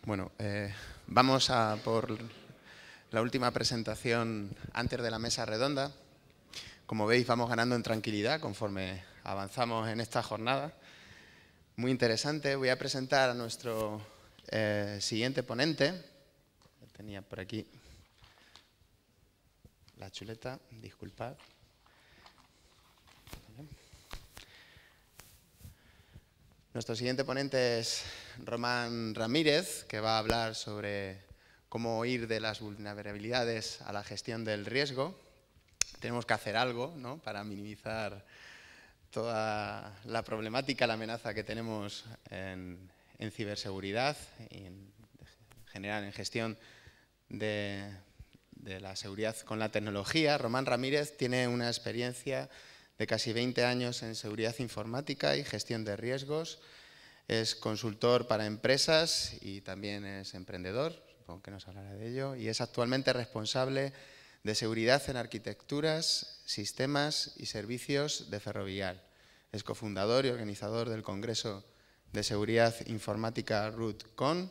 Bueno, vamos a por la última presentación antes de la mesa redonda. Como veis, vamos ganando en tranquilidad conforme avanzamos en esta jornada. Muy interesante. Voy a presentar a nuestro siguiente ponente. Tenía por aquí la chuleta, disculpad. Nuestro siguiente ponente es Román Ramírez, que va a hablar sobre cómo ir de las vulnerabilidades a la gestión del riesgo. Tenemos que hacer algo, ¿no?, para minimizar toda la problemática, la amenaza que tenemos en ciberseguridad y en general en gestión de la seguridad con la tecnología. Román Ramírez tiene una experiencia de casi 20 años en seguridad informática y gestión de riesgos. Es consultor para empresas y también es emprendedor, supongo que nos hablará de ello, y es actualmente responsable de seguridad en arquitecturas, sistemas y servicios de Ferrovial. Es cofundador y organizador del Congreso de Seguridad Informática RootCon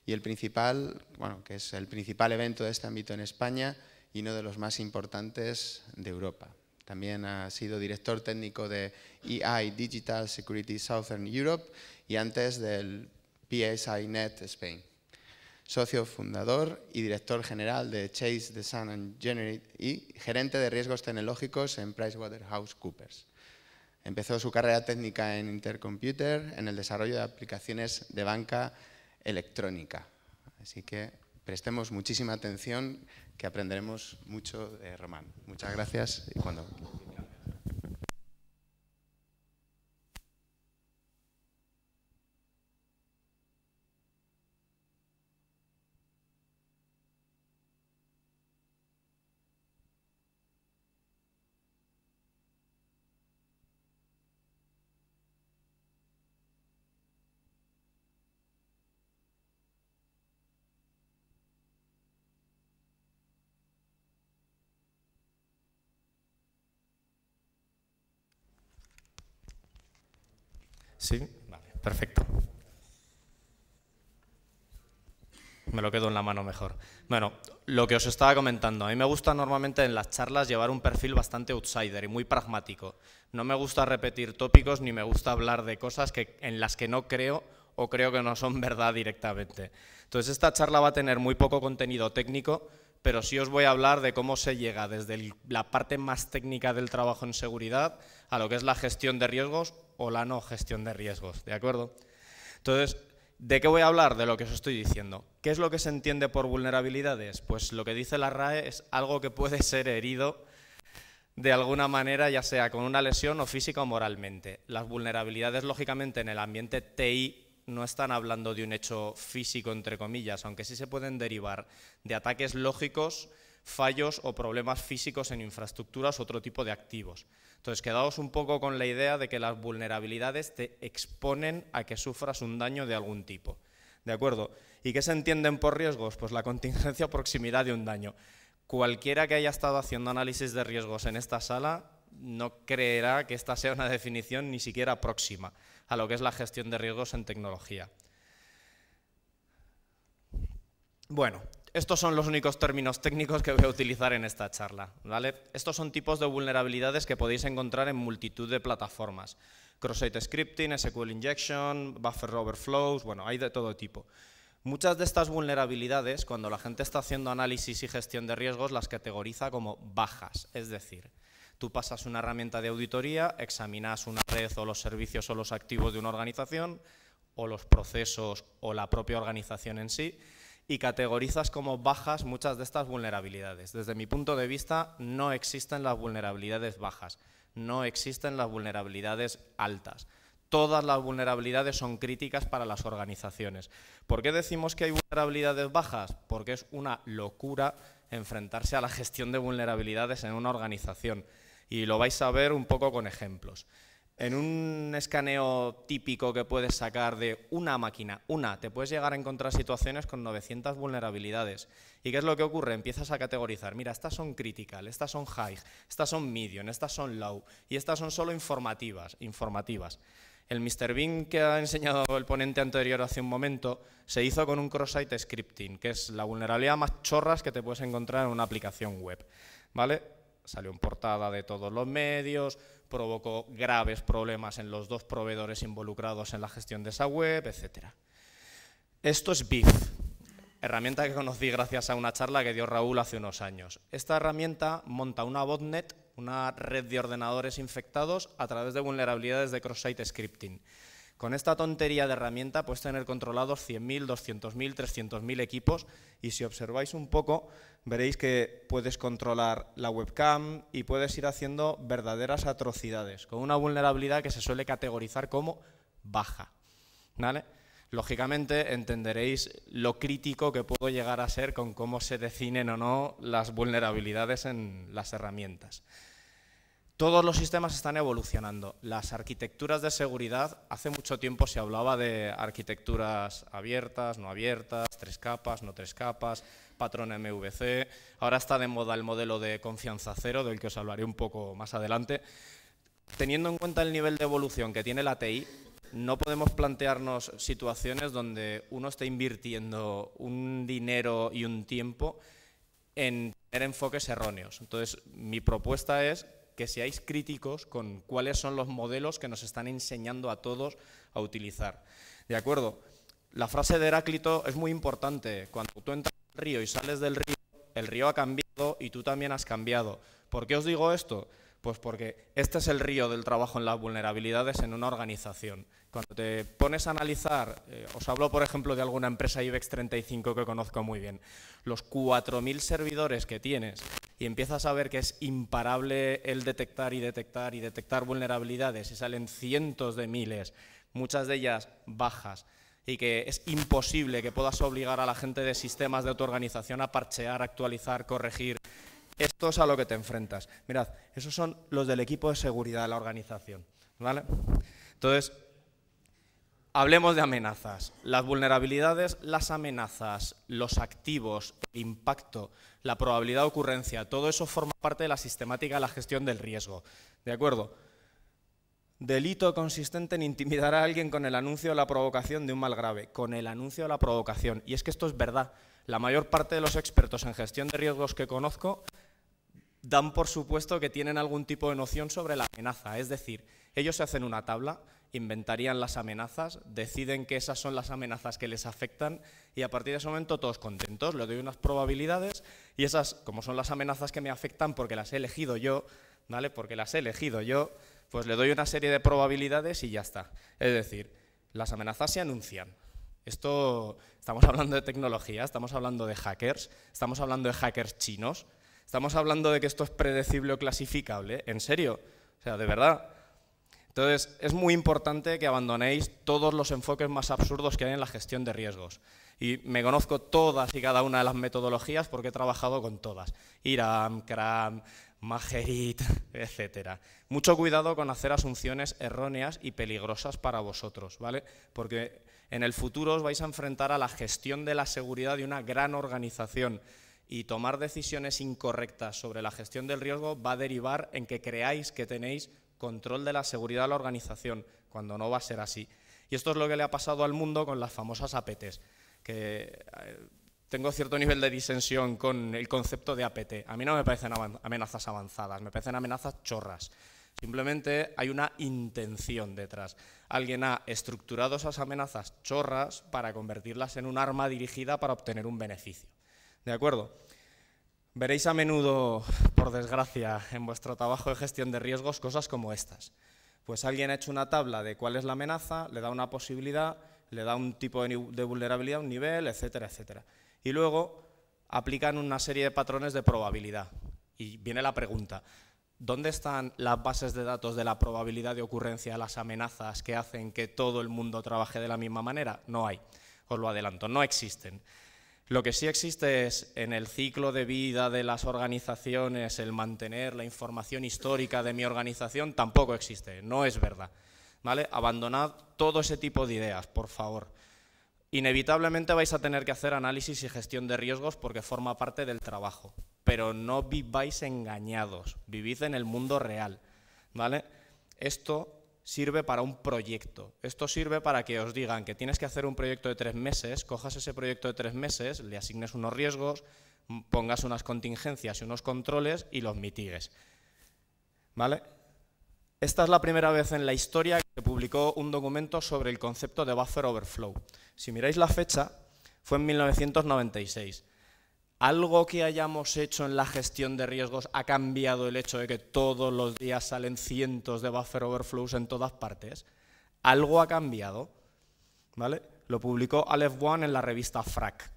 y que es el principal evento de este ámbito en España y uno de los más importantes de Europa. También ha sido director técnico de EI Digital Security Southern Europe y antes del PSINet Spain. Socio fundador y director general de Chase Design Generate y gerente de riesgos tecnológicos en PricewaterhouseCoopers. Empezó su carrera técnica en Intercomputer en el desarrollo de aplicaciones de banca electrónica. Así que prestemos muchísima atención, que aprenderemos mucho de Román. Muchas gracias. Y cuando... Sí, vale, perfecto. Me lo quedo en la mano mejor. Bueno, lo que os estaba comentando, a mí me gusta normalmente en las charlas llevar un perfil bastante outsider y muy pragmático. No me gusta repetir tópicos ni me gusta hablar de cosas en las que no creo o creo que no son verdad directamente. Entonces esta charla va a tener muy poco contenido técnico, pero sí os voy a hablar de cómo se llega desde la parte más técnica del trabajo en seguridad a lo que es la gestión de riesgos o la no gestión de riesgos, ¿de acuerdo? Entonces, ¿de qué voy a hablar? De lo que os estoy diciendo. ¿Qué es lo que se entiende por vulnerabilidades? Pues lo que dice la RAE es algo que puede ser herido de alguna manera, ya sea con una lesión o física o moralmente. Las vulnerabilidades, lógicamente, en el ambiente TI no están hablando de un hecho físico, entre comillas, aunque sí se pueden derivar de ataques lógicos, fallos o problemas físicos en infraestructuras u otro tipo de activos. Entonces, quedaos un poco con la idea de que las vulnerabilidades te exponen a que sufras un daño de algún tipo. ¿De acuerdo? ¿Y qué se entienden por riesgos? Pues la contingencia o proximidad de un daño. Cualquiera que haya estado haciendo análisis de riesgos en esta sala no creerá que esta sea una definición ni siquiera próxima a lo que es la gestión de riesgos en tecnología. Bueno, estos son los únicos términos técnicos que voy a utilizar en esta charla, ¿vale? Estos son tipos de vulnerabilidades que podéis encontrar en multitud de plataformas. Cross-site scripting, SQL injection, buffer overflows, bueno, hay de todo tipo. Muchas de estas vulnerabilidades, cuando la gente está haciendo análisis y gestión de riesgos, las categoriza como bajas, es decir, tú pasas una herramienta de auditoría, examinas una red o los servicios o los activos de una organización, o los procesos o la propia organización en sí, y categorizas como bajas muchas de estas vulnerabilidades. Desde mi punto de vista, no existen las vulnerabilidades bajas, no existen las vulnerabilidades altas. Todas las vulnerabilidades son críticas para las organizaciones. ¿Por qué decimos que hay vulnerabilidades bajas? Porque es una locura enfrentarse a la gestión de vulnerabilidades en una organización. Y lo vais a ver un poco con ejemplos. En un escaneo típico que puedes sacar de una máquina, te puedes llegar a encontrar situaciones con 900 vulnerabilidades. ¿Y qué es lo que ocurre? Empiezas a categorizar, mira, estas son critical, estas son high, estas son medium, estas son low y estas son solo informativas. El Mr. Bean que ha enseñado el ponente anterior hace un momento se hizo con un cross-site scripting, que es la vulnerabilidad más chorras que te puedes encontrar en una aplicación web, ¿vale? Salió en portada de todos los medios, provocó graves problemas en los 2 proveedores involucrados en la gestión de esa web, etc. Esto es BIF, herramienta que conocí gracias a una charla que dio Raúl hace unos años. Esta herramienta monta una botnet, una red de ordenadores infectados a través de vulnerabilidades de cross-site scripting. Con esta tontería de herramienta puedes tener controlados 100.000, 200.000, 300.000 equipos y si observáis un poco veréis que puedes controlar la webcam y puedes ir haciendo verdaderas atrocidades con una vulnerabilidad que se suele categorizar como baja, ¿vale? Lógicamente entenderéis lo crítico que puedo llegar a ser con cómo se definen o no las vulnerabilidades en las herramientas. Todos los sistemas están evolucionando. Las arquitecturas de seguridad, hace mucho tiempo se hablaba de arquitecturas abiertas, no abiertas, 3 capas, no 3 capas, patrón MVC. Ahora está de moda el modelo de confianza cero, del que os hablaré un poco más adelante. Teniendo en cuenta el nivel de evolución que tiene la TI, no podemos plantearnos situaciones donde uno esté invirtiendo un dinero y un tiempo en tener enfoques erróneos. Entonces, mi propuesta es que seáis críticos con cuáles son los modelos que nos están enseñando a todos a utilizar. ¿De acuerdo? La frase de Heráclito es muy importante. Cuando tú entras al río y sales del río, el río ha cambiado y tú también has cambiado. ¿Por qué os digo esto? Pues porque este es el río del trabajo en las vulnerabilidades en una organización. Cuando te pones a analizar, os hablo por ejemplo de alguna empresa IBEX 35 que conozco muy bien, los 4.000 servidores que tienes y empiezas a ver que es imparable el detectar y detectar y detectar vulnerabilidades y salen cientos de miles, muchas de ellas bajas, y que es imposible que puedas obligar a la gente de sistemas de tu organización a parchear, actualizar, corregir. Esto es a lo que te enfrentas. Mirad, esos son los del equipo de seguridad de la organización, ¿vale? Entonces, hablemos de amenazas. Las vulnerabilidades, las amenazas, los activos, el impacto, la probabilidad de ocurrencia, todo eso forma parte de la sistemática de la gestión del riesgo, ¿de acuerdo? Delito consistente en intimidar a alguien con el anuncio o la provocación de un mal grave, con el anuncio o la provocación. Y es que esto es verdad. La mayor parte de los expertos en gestión de riesgos que conozco dan por supuesto que tienen algún tipo de noción sobre la amenaza. Es decir, ellos se hacen una tabla, inventarían las amenazas, deciden que esas son las amenazas que les afectan y a partir de ese momento todos contentos, le doy unas probabilidades y esas, como son las amenazas que me afectan porque las he elegido yo, ¿vale? Porque las he elegido yo, pues le doy una serie de probabilidades y ya está. Es decir, las amenazas se anuncian. Esto, estamos hablando de tecnología, estamos hablando de hackers, estamos hablando de hackers chinos, estamos hablando de que esto es predecible o clasificable, ¿en serio? O sea, de verdad. Entonces, es muy importante que abandonéis todos los enfoques más absurdos que hay en la gestión de riesgos. Y me conozco todas y cada una de las metodologías porque he trabajado con todas. IRAM, CRAM, Magerit, etc. Mucho cuidado con hacer asunciones erróneas y peligrosas para vosotros, ¿vale? Porque en el futuro os vais a enfrentar a la gestión de la seguridad de una gran organización y tomar decisiones incorrectas sobre la gestión del riesgo va a derivar en que creáis que tenéis control de la seguridad de la organización, cuando no va a ser así. Y esto es lo que le ha pasado al mundo con las famosas APTs, que tengo cierto nivel de disensión con el concepto de APT. A mí no me parecen amenazas avanzadas, me parecen amenazas chorras. Simplemente hay una intención detrás. Alguien ha estructurado esas amenazas chorras para convertirlas en un arma dirigida para obtener un beneficio. ¿De acuerdo? Veréis a menudo, por desgracia, en vuestro trabajo de gestión de riesgos, cosas como estas. Pues alguien ha hecho una tabla de cuál es la amenaza, le da una posibilidad, le da un tipo de vulnerabilidad, un nivel, etcétera, etcétera. Y luego aplican una serie de patrones de probabilidad. Y viene la pregunta, ¿dónde están las bases de datos de la probabilidad de ocurrencia de las amenazas que hacen que todo el mundo trabaje de la misma manera? No hay, os lo adelanto, no existen. Lo que sí existe es, en el ciclo de vida de las organizaciones, el mantener la información histórica de mi organización, tampoco existe, no es verdad, ¿vale? Abandonad todo ese tipo de ideas, por favor. Inevitablemente vais a tener que hacer análisis y gestión de riesgos porque forma parte del trabajo, pero no viváis engañados, vivid en el mundo real, ¿vale? Esto sirve para un proyecto. Esto sirve para que os digan que tienes que hacer un proyecto de 3 meses, cojas ese proyecto de 3 meses, le asignes unos riesgos, pongas unas contingencias y unos controles y los mitigues. ¿Vale? Esta es la primera vez en la historia que se publicó un documento sobre el concepto de buffer overflow. Si miráis la fecha, fue en 1996. ¿Algo que hayamos hecho en la gestión de riesgos ha cambiado el hecho de que todos los días salen cientos de buffer overflows en todas partes? Algo ha cambiado, ¿vale? Lo publicó Aleph One en la revista FRAC,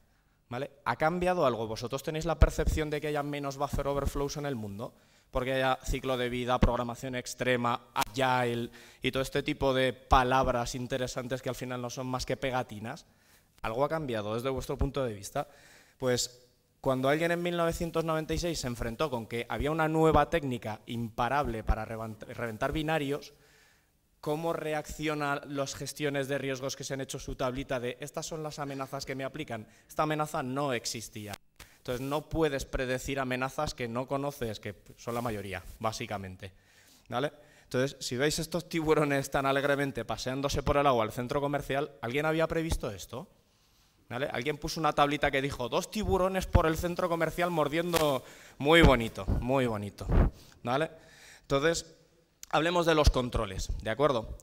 ¿vale? ¿Ha cambiado algo? ¿Vosotros tenéis la percepción de que haya menos buffer overflows en el mundo? Porque haya ciclo de vida, programación extrema, agile y todo este tipo de palabras interesantes que al final no son más que pegatinas. ¿Algo ha cambiado desde vuestro punto de vista? Pues cuando alguien en 1996 se enfrentó con que había una nueva técnica imparable para reventar binarios, ¿cómo reaccionan las gestiones de riesgos que se han hecho su tablita de estas son las amenazas que me aplican? Esta amenaza no existía. Entonces no puedes predecir amenazas que no conoces, que son la mayoría, básicamente, ¿vale? Entonces, si veis estos tiburones tan alegremente paseándose por el agua al centro comercial, ¿alguien había previsto esto? ¿Vale? Alguien puso una tablita que dijo 2 tiburones por el centro comercial mordiendo, muy bonito, ¿vale? Entonces, hablemos de los controles, ¿de acuerdo?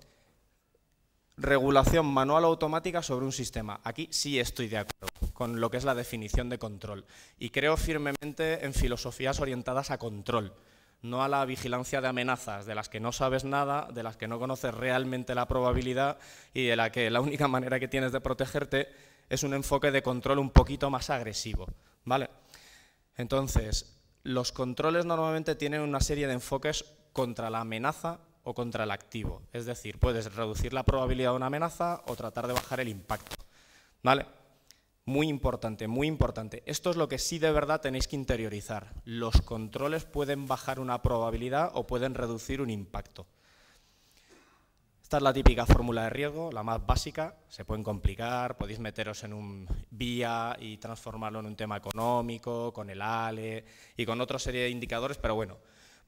Regulación manual o automática sobre un sistema. Aquí sí estoy de acuerdo con lo que es la definición de control y creo firmemente en filosofías orientadas a control, no a la vigilancia de amenazas de las que no sabes nada, de las que no conoces realmente la probabilidad y de la que la única manera que tienes de protegerte es un enfoque de control un poquito más agresivo, ¿vale? Entonces, los controles normalmente tienen una serie de enfoques contra la amenaza o contra el activo. Es decir, puedes reducir la probabilidad de una amenaza o tratar de bajar el impacto, ¿vale? Muy importante, muy importante. Esto es lo que sí de verdad tenéis que interiorizar. Los controles pueden bajar una probabilidad o pueden reducir un impacto. Esta es la típica fórmula de riesgo, la más básica. Se pueden complicar, podéis meteros en un vía y transformarlo en un tema económico, con el ALE y con otra serie de indicadores, pero bueno,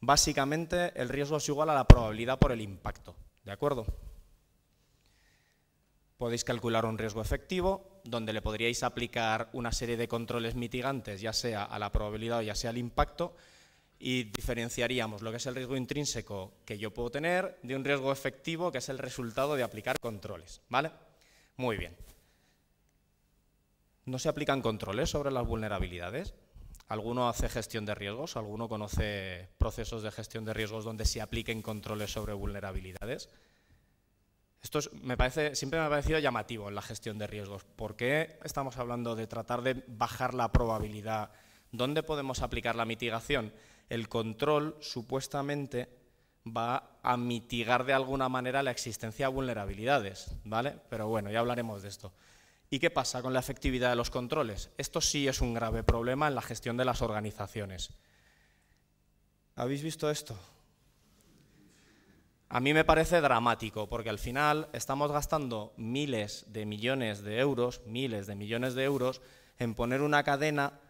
básicamente el riesgo es igual a la probabilidad por el impacto, ¿de acuerdo? Podéis calcular un riesgo efectivo, donde le podríais aplicar una serie de controles mitigantes, ya sea a la probabilidad o ya sea al impacto, y diferenciaríamos lo que es el riesgo intrínseco que yo puedo tener de un riesgo efectivo que es el resultado de aplicar controles, ¿vale? Muy bien. ¿No se aplican controles sobre las vulnerabilidades? ¿Alguno hace gestión de riesgos? ¿Alguno conoce procesos de gestión de riesgos donde se apliquen controles sobre vulnerabilidades? Esto siempre me ha parecido llamativo en la gestión de riesgos. ¿Por qué estamos hablando de tratar de bajar la probabilidad? ¿Dónde podemos aplicar la mitigación? El control supuestamente va a mitigar de alguna manera la existencia de vulnerabilidades, ¿vale? Pero bueno, ya hablaremos de esto. ¿Y qué pasa con la efectividad de los controles? Esto sí es un grave problema en la gestión de las organizaciones. ¿Habéis visto esto? A mí me parece dramático, porque al final estamos gastando miles de millones de euros en poner una cadena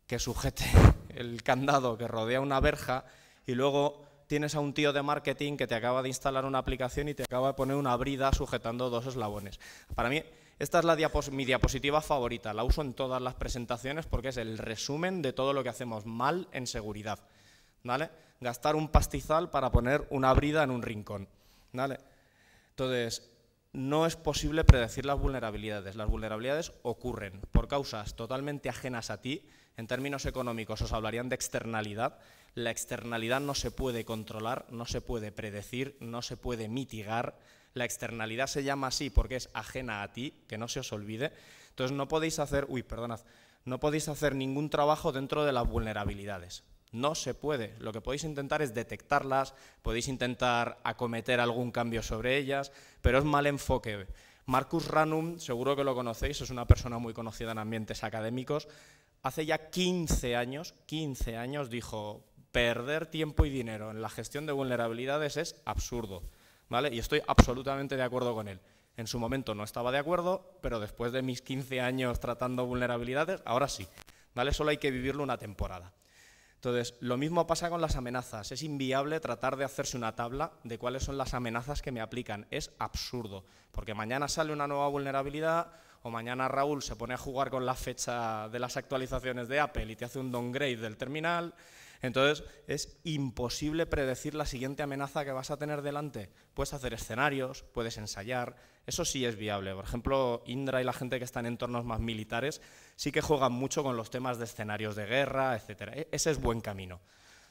que sujete el candado que rodea una verja y luego tienes a un tío de marketing que te acaba de instalar una aplicación y te acaba de poner una brida sujetando 2 eslabones. Para mí, esta es mi diapositiva favorita, la uso en todas las presentaciones porque es el resumen de todo lo que hacemos mal en seguridad, ¿vale? Gastar un pastizal para poner una brida en un rincón, ¿vale? Entonces, no es posible predecir las vulnerabilidades. Las vulnerabilidades ocurren por causas totalmente ajenas a ti. En términos económicos os hablarían de externalidad. La externalidad no se puede controlar, no se puede predecir, no se puede mitigar. La externalidad se llama así porque es ajena a ti, que no se os olvide. Entonces no podéis hacer, no podéis hacer ningún trabajo dentro de las vulnerabilidades. No se puede. Lo que podéis intentar es detectarlas, podéis intentar acometer algún cambio sobre ellas, pero es mal enfoque. Marcus Ranum, seguro que lo conocéis, es una persona muy conocida en ambientes académicos. Hace ya 15 años dijo, perder tiempo y dinero en la gestión de vulnerabilidades es absurdo, ¿vale? Y estoy absolutamente de acuerdo con él. En su momento no estaba de acuerdo, pero después de mis 15 años tratando vulnerabilidades, ahora sí, ¿vale? Solo hay que vivirlo una temporada. Entonces, lo mismo pasa con las amenazas. Es inviable tratar de hacerse una tabla de cuáles son las amenazas que me aplican. Es absurdo, porque mañana sale una nueva vulnerabilidad o mañana Raúl se pone a jugar con la fecha de las actualizaciones de Apple y te hace un downgrade del terminal. Entonces, es imposible predecir la siguiente amenaza que vas a tener delante. Puedes hacer escenarios, puedes ensayar, eso sí es viable. Por ejemplo, Indra y la gente que está en entornos más militares sí que juegan mucho con los temas de escenarios de guerra, etc. Ese es buen camino,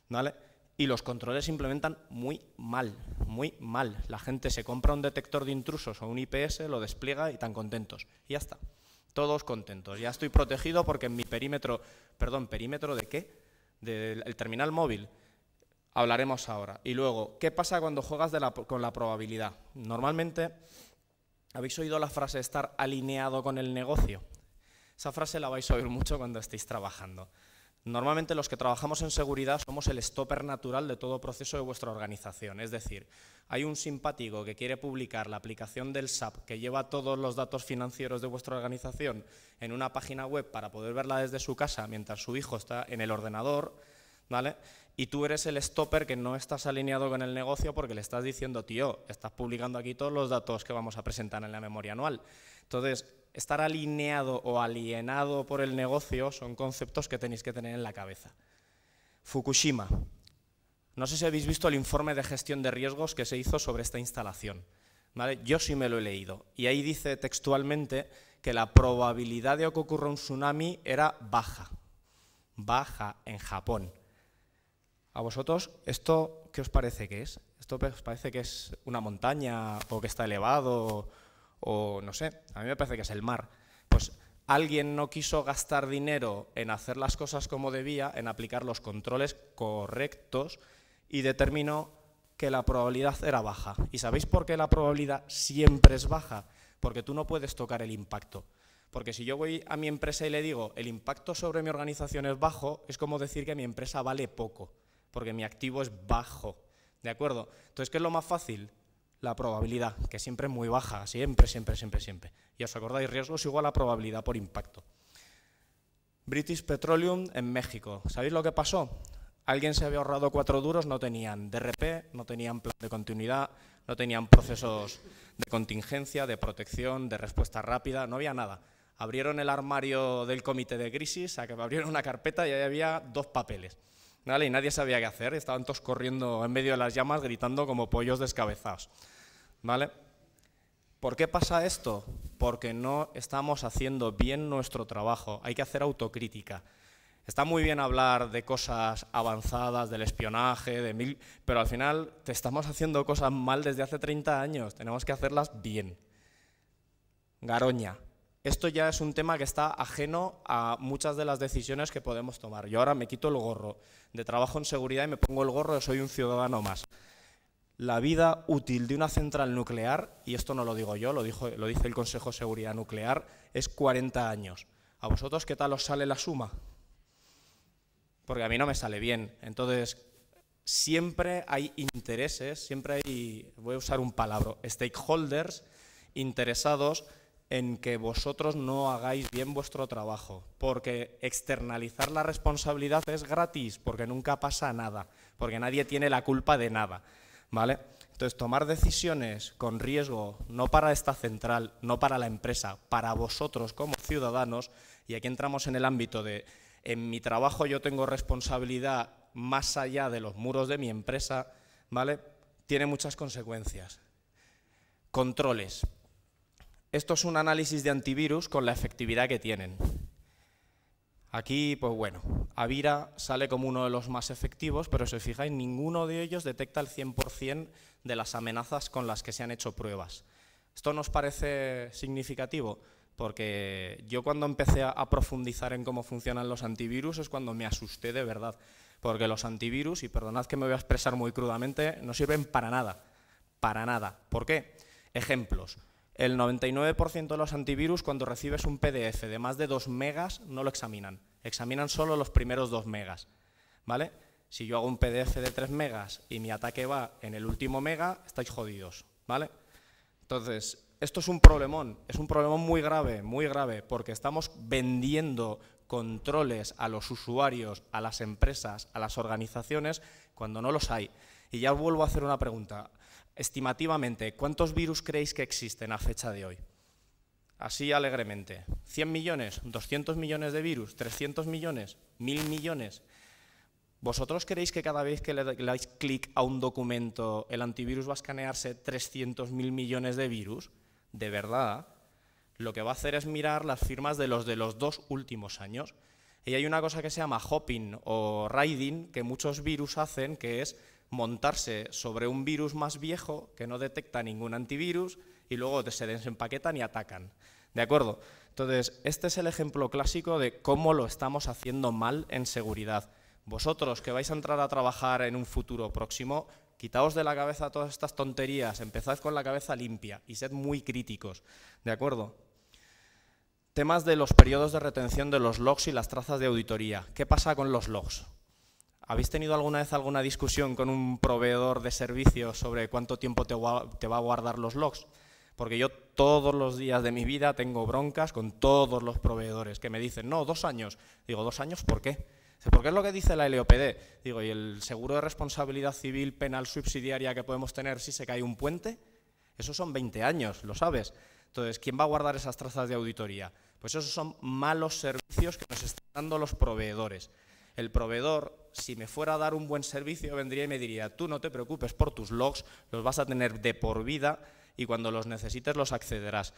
¿vale? Y los controles se implementan muy mal, muy mal. La gente se compra un detector de intrusos o un IPS, lo despliega y están contentos. Y ya está, todos contentos. Ya estoy protegido porque en mi perímetro, perdón, ¿perímetro de qué? Del terminal móvil, hablaremos ahora. Y luego, ¿qué pasa cuando juegas con la probabilidad? Normalmente, ¿habéis oído la frase estar alineado con el negocio? Esa frase la vais a oír mucho cuando estéis trabajando. Normalmente los que trabajamos en seguridad somos el stopper natural de todo proceso de vuestra organización. Es decir, hay un simpático que quiere publicar la aplicación del SAP que lleva todos los datos financieros de vuestra organización en una página web para poder verla desde su casa mientras su hijo está en el ordenador, ¿vale? Y tú eres el stopper que no estás alineado con el negocio porque le estás diciendo, tío, estás publicando aquí todos los datos que vamos a presentar en la memoria anual. Entonces, estar alineado o alienado por el negocio son conceptos que tenéis que tener en la cabeza. Fukushima. No sé si habéis visto el informe de gestión de riesgos que se hizo sobre esta instalación, ¿vale? Yo sí me lo he leído. Y ahí dice textualmente que la probabilidad de que ocurra un tsunami era baja. Baja en Japón. ¿A vosotros esto qué os parece que es? ¿Esto os parece que es una montaña o que está elevado o no sé? A mí me parece que es el mar. Pues alguien no quiso gastar dinero en hacer las cosas como debía, en aplicar los controles correctos y determinó que la probabilidad era baja. ¿Y sabéis por qué la probabilidad siempre es baja? Porque tú no puedes tocar el impacto. Porque si yo voy a mi empresa y le digo el impacto sobre mi organización es bajo, es como decir que mi empresa vale poco, porque mi activo es bajo, ¿de acuerdo? Entonces, ¿qué es lo más fácil? La probabilidad, que siempre es muy baja, siempre, siempre, siempre, siempre. Y os acordáis, riesgos igual a probabilidad por impacto. British Petroleum en México. ¿Sabéis lo que pasó? Alguien se había ahorrado 4 duros, no tenían DRP, no tenían plan de continuidad, no tenían procesos de contingencia, de protección, de respuesta rápida, no había nada. Abrieron el armario del comité de crisis, abrieron una carpeta y ahí había 2 papeles. ¿Vale? Y nadie sabía qué hacer, estaban todos corriendo en medio de las llamas gritando como pollos descabezados. ¿Vale? ¿Por qué pasa esto? Porque no estamos haciendo bien nuestro trabajo, hay que hacer autocrítica. Está muy bien hablar de cosas avanzadas, del espionaje, pero al final te estamos haciendo cosas mal desde hace 30 años, tenemos que hacerlas bien. Garoña. Esto ya es un tema que está ajeno a muchas de las decisiones que podemos tomar. Yo ahora me quito el gorro de trabajo en seguridad y me pongo el gorro de soy un ciudadano más. La vida útil de una central nuclear, y esto no lo digo yo, lo dice el Consejo de Seguridad Nuclear, es 40 años. ¿A vosotros qué tal os sale la suma? Porque a mí no me sale bien. Entonces, siempre hay intereses, siempre hay, voy a usar un palabra, stakeholders interesados en que vosotros no hagáis bien vuestro trabajo, porque externalizar la responsabilidad es gratis, porque nunca pasa nada, porque nadie tiene la culpa de nada, ¿vale? Entonces, tomar decisiones con riesgo, no para esta central, no para la empresa, para vosotros como ciudadanos, y aquí entramos en el ámbito de, en mi trabajo yo tengo responsabilidad más allá de los muros de mi empresa, ¿vale? Tiene muchas consecuencias. Controles. Esto es un análisis de antivirus con la efectividad que tienen. Aquí, pues bueno, Avira sale como uno de los más efectivos, pero si os fijáis, ninguno de ellos detecta el 100% de las amenazas con las que se han hecho pruebas. ¿Esto nos parece significativo? Porque yo cuando empecé a profundizar en cómo funcionan los antivirus es cuando me asusté de verdad. Porque los antivirus, y perdonad que me voy a expresar muy crudamente, no sirven para nada. Para nada. ¿Por qué? Ejemplos. El 99% de los antivirus, cuando recibes un PDF de más de 2 megas, no lo examinan. Examinan solo los primeros 2 megas. ¿Vale? Si yo hago un PDF de 3 megas y mi ataque va en el último mega, estáis jodidos. ¿Vale? Entonces, esto es un problemón muy grave, porque estamos vendiendo controles a los usuarios, a las empresas, a las organizaciones, cuando no los hay. Y ya os vuelvo a hacer una pregunta. Estimativamente, ¿cuántos virus creéis que existen a fecha de hoy? Así alegremente. ¿100 millones? ¿200 millones de virus? ¿300 millones? ¿1000 millones? ¿Vosotros creéis que cada vez que le dais clic a un documento el antivirus va a escanearse 300.000 millones de virus? ¿De verdad? Lo que va a hacer es mirar las firmas de los 2 últimos años. Y hay una cosa que se llama hopping o riding que muchos virus hacen, que es montarse sobre un virus más viejo que no detecta ningún antivirus y luego se desempaquetan y atacan. ¿De acuerdo? Entonces, este es el ejemplo clásico de cómo lo estamos haciendo mal en seguridad. Vosotros que vais a entrar a trabajar en un futuro próximo, quitaos de la cabeza todas estas tonterías, empezad con la cabeza limpia y sed muy críticos, ¿de acuerdo? Temas de los periodos de retención de los logs y las trazas de auditoría. ¿Qué pasa con los logs? ¿Habéis tenido alguna vez alguna discusión con un proveedor de servicios sobre cuánto tiempo te va a guardar los logs? Porque yo todos los días de mi vida tengo broncas con todos los proveedores que me dicen, no, 2 años. Digo, ¿2 años por qué? Porque es lo que dice la LOPD. Digo, ¿y el seguro de responsabilidad civil penal subsidiaria que podemos tener si se cae un puente? Esos son 20 años, ¿lo sabes? Entonces, ¿quién va a guardar esas trazas de auditoría? Pues esos son malos servicios que nos están dando los proveedores. El proveedor, si me fuera a dar un buen servicio, vendría y me diría, tú no te preocupes por tus logs, los vas a tener de por vida y cuando los necesites los accederás.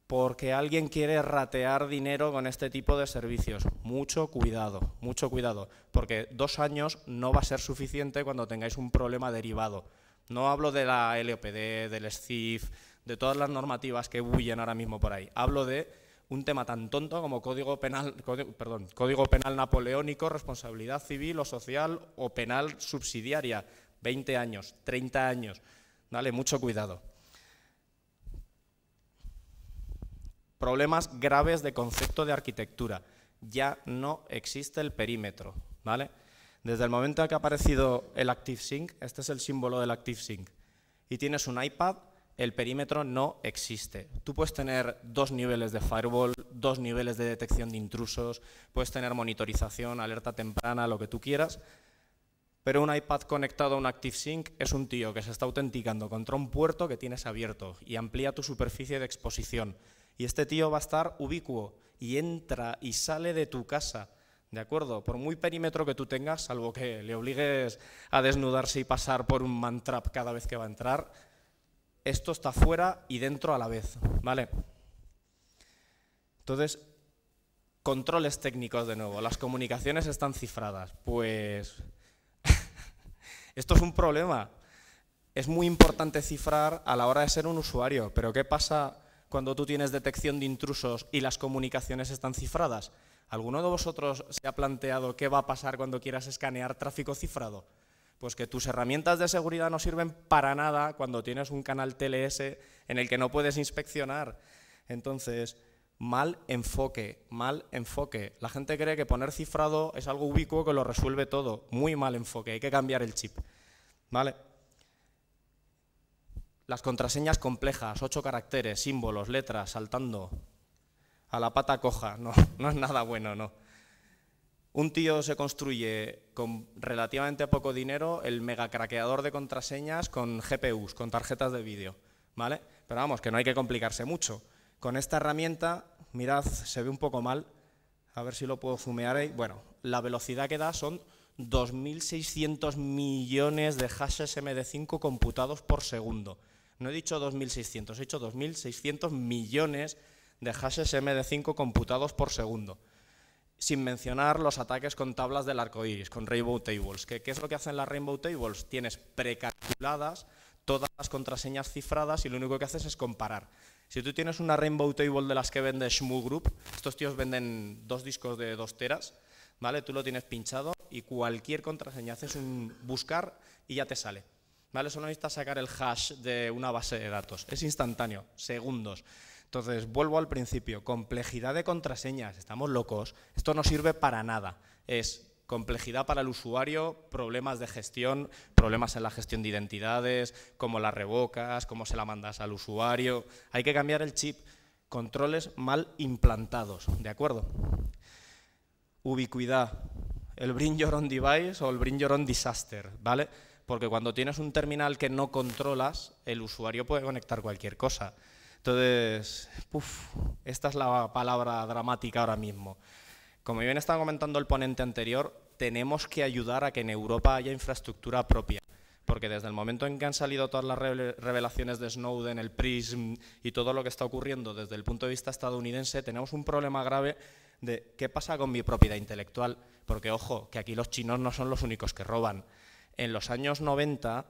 Porque alguien quiere ratear dinero con este tipo de servicios. Mucho cuidado, porque 2 años no va a ser suficiente cuando tengáis un problema derivado. No hablo de la LOPD, del SCIF, de todas las normativas que bullen ahora mismo por ahí. Hablo de un tema tan tonto como Código Penal Napoleónico, responsabilidad civil o social o penal subsidiaria. 20 años, 30 años. Dale, mucho cuidado. Problemas graves de concepto de arquitectura. Ya no existe el perímetro, ¿vale? Desde el momento en que ha aparecido el ActiveSync, este es el símbolo del ActiveSync, y tienes un iPad, el perímetro no existe. Tú puedes tener 2 niveles de firewall, 2 niveles de detección de intrusos, puedes tener monitorización, alerta temprana, lo que tú quieras, pero un iPad conectado a un ActiveSync es un tío que se está autenticando contra un puerto que tienes abierto y amplía tu superficie de exposición. Y este tío va a estar ubicuo y entra y sale de tu casa, ¿de acuerdo? Por muy perímetro que tú tengas, salvo que le obligues a desnudarse y pasar por un man-trap cada vez que va a entrar, esto está fuera y dentro a la vez, ¿vale? Entonces, controles técnicos de nuevo. Las comunicaciones están cifradas. Pues esto es un problema. Es muy importante cifrar a la hora de ser un usuario, pero ¿qué pasa cuando tú tienes detección de intrusos y las comunicaciones están cifradas? ¿Alguno de vosotros se ha planteado qué va a pasar cuando quieras escanear tráfico cifrado? Pues que tus herramientas de seguridad no sirven para nada cuando tienes un canal TLS en el que no puedes inspeccionar. Entonces, mal enfoque, mal enfoque. La gente cree que poner cifrado es algo ubicuo que lo resuelve todo. Muy mal enfoque, hay que cambiar el chip, ¿vale? Las contraseñas complejas, 8 caracteres, símbolos, letras, saltando a la pata coja, no es nada bueno, no. Un tío se construye con relativamente poco dinero el mega craqueador de contraseñas con GPUs, con tarjetas de vídeo, ¿vale? Pero vamos, que no hay que complicarse mucho. Con esta herramienta, mirad, se ve un poco mal, a ver si lo puedo zoomear ahí. Bueno, la velocidad que da son 2.600 millones de hashes MD5 computados por segundo. No he dicho 2.600, he dicho 2.600 millones de hashes MD5 computados por segundo. Sin mencionar los ataques con tablas del arco iris, con Rainbow Tables. ¿Qué es lo que hacen las Rainbow Tables? Tienes precalculadas todas las contraseñas cifradas y lo único que haces es comparar. Si tú tienes una Rainbow Table de las que vende Shmoo Group, estos tíos venden 2 discos de 2 teras, ¿vale? Tú lo tienes pinchado y cualquier contraseña haces un buscar y ya te sale, ¿vale? Solo necesitas sacar el hash de una base de datos. Es instantáneo, segundos. Entonces, vuelvo al principio, complejidad de contraseñas, estamos locos, esto no sirve para nada, es complejidad para el usuario, problemas de gestión, problemas en la gestión de identidades, cómo las revocas, cómo se la mandas al usuario, hay que cambiar el chip, controles mal implantados, ¿de acuerdo? ubicuidad, el bring your own device o el bring your own disaster, ¿vale? Porque cuando tienes un terminal que no controlas, el usuario puede conectar cualquier cosa. Entonces, esta es la palabra dramática ahora mismo. Como bien estaba comentando el ponente anterior, tenemos que ayudar a que en Europa haya infraestructura propia. Porque desde el momento en que han salido todas las revelaciones de Snowden, el PRISM y todo lo que está ocurriendo desde el punto de vista estadounidense, tenemos un problema grave de qué pasa con mi propiedad intelectual. Porque, ojo, que aquí los chinos no son los únicos que roban. En los años 90,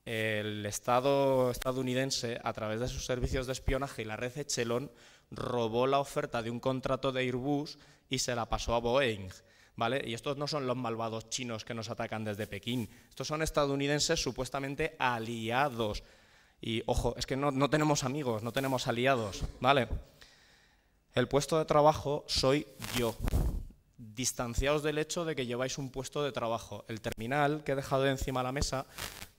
el Estado estadounidense, a través de sus servicios de espionaje y la red Echelon, robó la oferta de un contrato de Airbus y se la pasó a Boeing. ¿Vale? Y estos no son los malvados chinos que nos atacan desde Pekín. Estos son estadounidenses supuestamente aliados. Y, ojo, es que no tenemos amigos, no tenemos aliados. ¿Vale? El puesto de trabajo soy yo. Distanciaos del hecho de que lleváis un puesto de trabajo. El terminal que he dejado encima de la mesa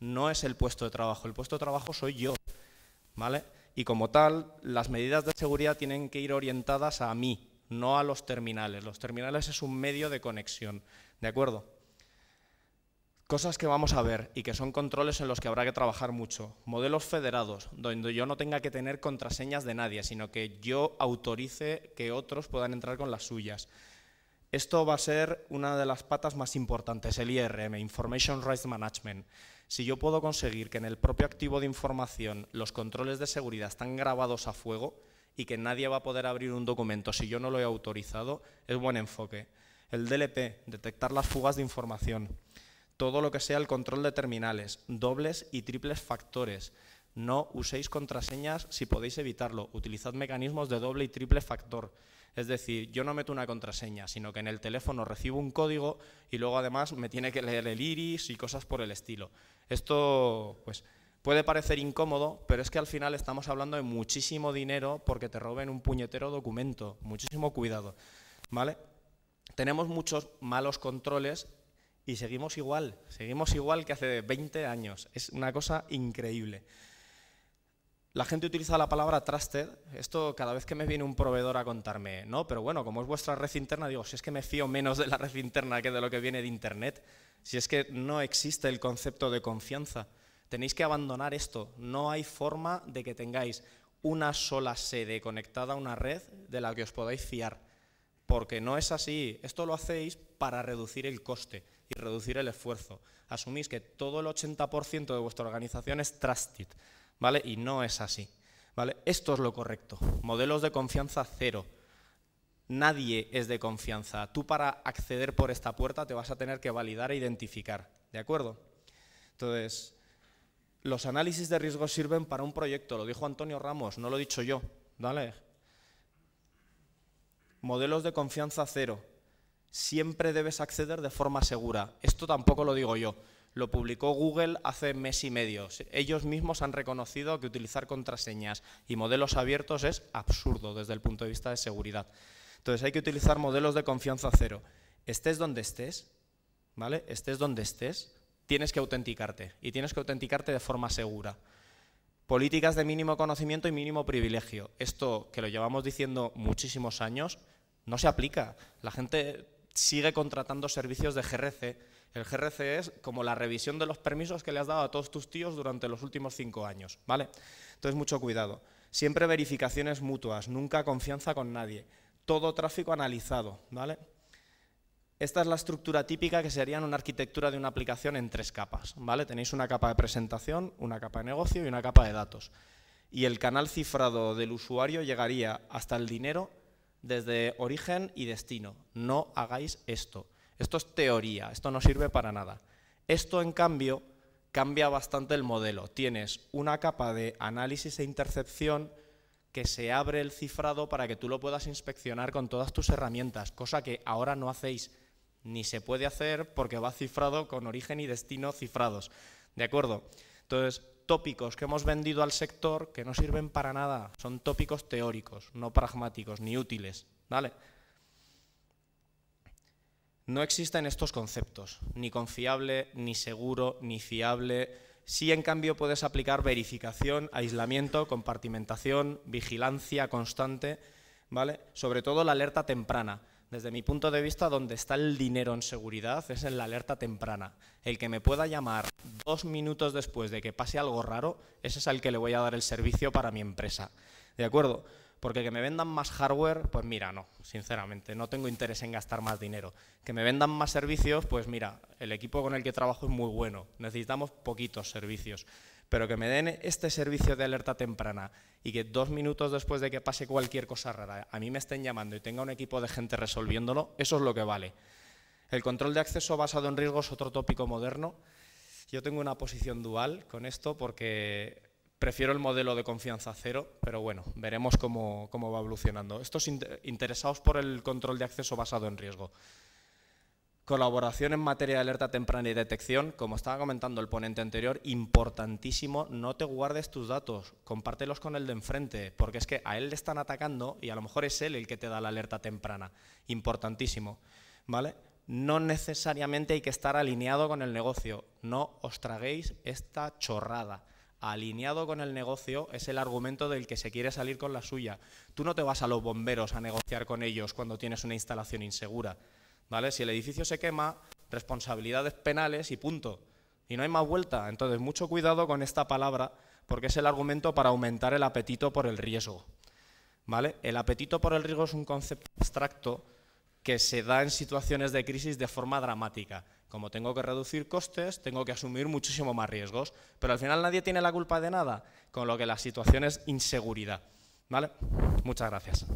no es el puesto de trabajo. El puesto de trabajo soy yo. ¿Vale? Y como tal, las medidas de seguridad tienen que ir orientadas a mí, no a los terminales. Los terminales es un medio de conexión, ¿de acuerdo? Cosas que vamos a ver y que son controles en los que habrá que trabajar mucho. Modelos federados, donde yo no tenga que tener contraseñas de nadie, sino que yo autorice que otros puedan entrar con las suyas. Esto va a ser una de las patas más importantes, el IRM, Information Rights Management. Si yo puedo conseguir que en el propio activo de información los controles de seguridad están grabados a fuego, y que nadie va a poder abrir un documento si yo no lo he autorizado, es buen enfoque. El DLP, detectar las fugas de información. Todo lo que sea el control de terminales, dobles y triples factores. No uséis contraseñas si podéis evitarlo. Utilizad mecanismos de doble y triple factor. Es decir, yo no meto una contraseña, sino que en el teléfono recibo un código y luego además me tiene que leer el iris y cosas por el estilo. Esto, pues, puede parecer incómodo, pero es que al final estamos hablando de muchísimo dinero porque te roben un puñetero documento. Muchísimo cuidado, ¿vale? Tenemos muchos malos controles y seguimos igual que hace 20 años. Es una cosa increíble. La gente utiliza la palabra trusted. Esto cada vez que me viene un proveedor a contarme, no, pero bueno, como es vuestra red interna, digo, si es que me fío menos de la red interna que de lo que viene de Internet, si es que no existe el concepto de confianza. Tenéis que abandonar esto. No hay forma de que tengáis una sola sede conectada a una red de la que os podáis fiar, porque no es así. Esto lo hacéis para reducir el coste y reducir el esfuerzo. Asumís que todo el 80% de vuestra organización es trusted, ¿vale? Y no es así, ¿vale? Esto es lo correcto. Modelos de confianza cero. Nadie es de confianza. Tú para acceder por esta puerta te vas a tener que validar e identificar, ¿de acuerdo? Entonces, los análisis de riesgo sirven para un proyecto, lo dijo Antonio Ramos, no lo he dicho yo, ¿vale? Modelos de confianza cero. Siempre debes acceder de forma segura. Esto tampoco lo digo yo, lo publicó Google hace mes y medio. Ellos mismos han reconocido que utilizar contraseñas y modelos abiertos es absurdo desde el punto de vista de seguridad. Entonces hay que utilizar modelos de confianza cero. Estés donde estés, ¿vale? Estés donde estés, tienes que autenticarte y tienes que autenticarte de forma segura. Políticas de mínimo conocimiento y mínimo privilegio. Esto, que lo llevamos diciendo muchísimos años, no se aplica. La gente sigue contratando servicios de GRC. El GRC es como la revisión de los permisos que le has dado a todos tus tíos durante los últimos 5 años, ¿vale? Entonces, mucho cuidado. Siempre verificaciones mutuas, nunca confianza con nadie. Todo tráfico analizado, ¿vale? Esta es la estructura típica que sería en una arquitectura de una aplicación en 3 capas, ¿vale? Tenéis una capa de presentación, una capa de negocio y una capa de datos. Y el canal cifrado del usuario llegaría hasta el dinero desde origen y destino. No hagáis esto. Esto es teoría, esto no sirve para nada. Esto, en cambio, cambia bastante el modelo. Tienes una capa de análisis e intercepción que se abre el cifrado para que tú lo puedas inspeccionar con todas tus herramientas, cosa que ahora no hacéis, ni se puede hacer porque va cifrado con origen y destino cifrados. ¿De acuerdo? Entonces, tópicos que hemos vendido al sector que no sirven para nada, son tópicos teóricos, no pragmáticos, ni útiles, ¿vale? No existen estos conceptos, ni confiable, ni seguro, ni fiable. Sí, en cambio, puedes aplicar verificación, aislamiento, compartimentación, vigilancia constante, ¿vale? Sobre todo la alerta temprana. Desde mi punto de vista, donde está el dinero en seguridad es en la alerta temprana. El que me pueda llamar 2 minutos después de que pase algo raro, ese es al que le voy a dar el servicio para mi empresa. ¿De acuerdo? Porque que me vendan más hardware, pues mira, no, sinceramente, no tengo interés en gastar más dinero. Que me vendan más servicios, pues mira, el equipo con el que trabajo es muy bueno, necesitamos poquitos servicios. Pero que me den este servicio de alerta temprana y que 2 minutos después de que pase cualquier cosa rara a mí me estén llamando y tenga un equipo de gente resolviéndolo, eso es lo que vale. El control de acceso basado en riesgo es otro tópico moderno. Yo tengo una posición dual con esto porque prefiero el modelo de confianza cero, pero bueno, veremos cómo va evolucionando. Estos interesados por el control de acceso basado en riesgo. Colaboración en materia de alerta temprana y detección, como estaba comentando el ponente anterior, importantísimo, no te guardes tus datos, compártelos con el de enfrente, porque es que a él le están atacando y a lo mejor es él el que te da la alerta temprana, importantísimo, ¿vale? No necesariamente hay que estar alineado con el negocio, no os traguéis esta chorrada. Alineado con el negocio es el argumento del que se quiere salir con la suya. Tú no te vas a los bomberos a negociar con ellos cuando tienes una instalación insegura. ¿Vale? Si el edificio se quema, responsabilidades penales y punto. Y no hay más vuelta. Entonces, mucho cuidado con esta palabra, porque es el argumento para aumentar el apetito por el riesgo. ¿Vale? El apetito por el riesgo es un concepto abstracto que se da en situaciones de crisis de forma dramática. Como tengo que reducir costes, tengo que asumir muchísimo más riesgos. Pero al final nadie tiene la culpa de nada, con lo que la situación es inseguridad. ¿Vale? Muchas gracias.